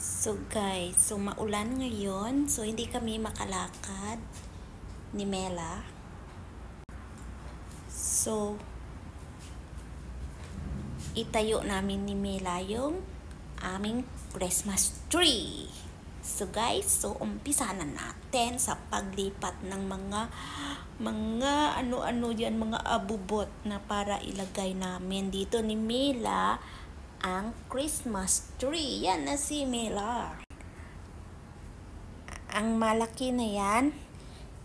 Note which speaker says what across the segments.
Speaker 1: So guys, so maulan ngayon. So hindi kami makalakad ni Mela. So itayo namin ni Mela yung aming Christmas tree. So guys, so umpisa na natin sa paglipat ng mga ano-ano yan, mga abubot na para ilagay namin dito ni Mela ang Christmas tree. Yan na si Mela. Ang malaki na yan,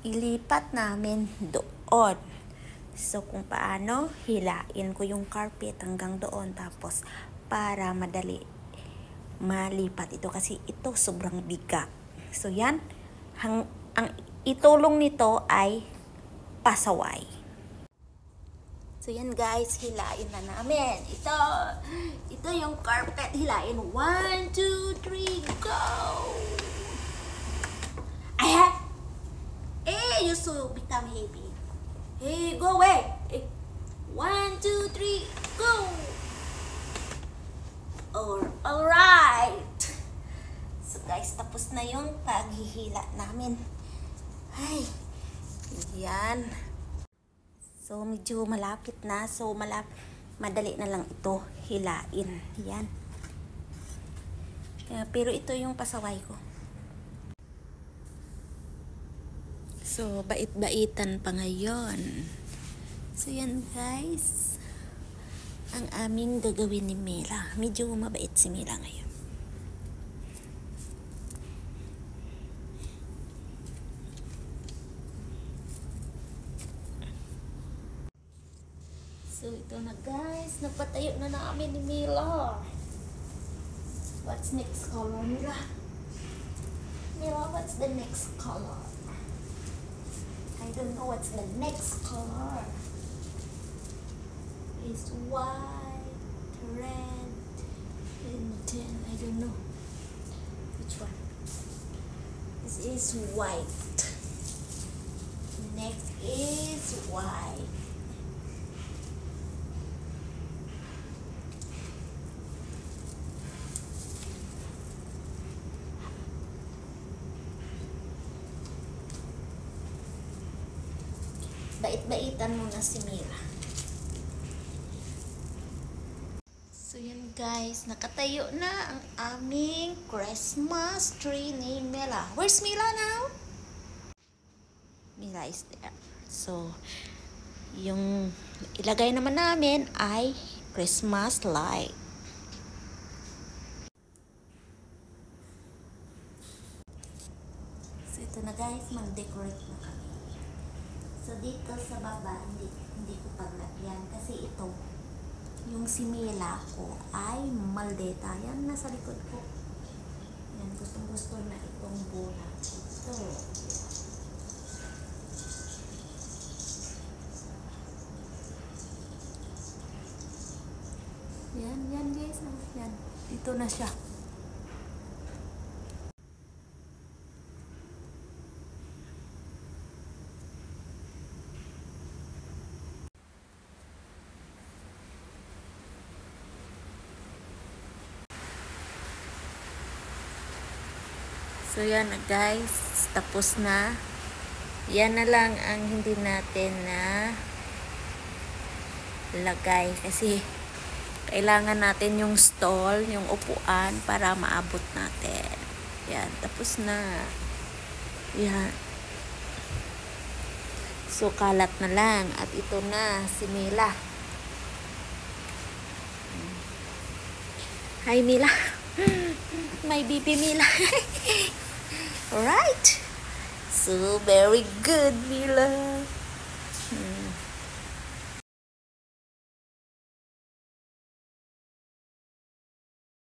Speaker 1: ilipat namin doon. So kung paano, hilain ko yung carpet hanggang doon. Tapos para madali malipat ito kasi ito sobrang bigat. So yan, ang itulong nito ay pasaway. So yan guys, hilain na namin. Ito yung carpet. Hilain. 1, 2, 3, go! You so become heavy. Hey, go away. 1, 2, 3, go! Alright. So guys, tapos na yung paghihila namin. Ay, yan. So, medyo malapit na. So, madali na lang ito hilain. Yan. Pero ito yung pasaway ko. So, bait-baitan pa ngayon. So, yan guys. Ang aming gagawin ni Mela. Medyo mabait si Mela ngayon. So, ito na guys. Nagpatayo na namin ni Mela. What's next color, Mela? Mela, what's the next color? I don't know what's the next color. It's white, red, and then I don't know which one. This is white. Next is white. Bait-baitan muna si Mela. So yan guys, nakatayo na ang aming Christmas tree ni Mela. Where's Mela now? Mela is there. So, yung ilagay naman namin ay Christmas light. So ito na guys, mag-decorate na kami. So dito sa baba, hindi ko paglagyan kasi ito, yung si Mela ko ay maldeta. Yan, nasa likod ko. Yan, gustong-gusto na itong bola. Ito. Yan guys. Yan. Ito na siya. So yan na guys, tapos na. Yan na lang ang hindi natin na lagay kasi kailangan natin yung stall, yung upuan para maabot natin. Yan, tapos na. Yan. So kalat na lang at ito na si Mela. Hi Mela. My baby Mela. Alright. So, very good, Mela.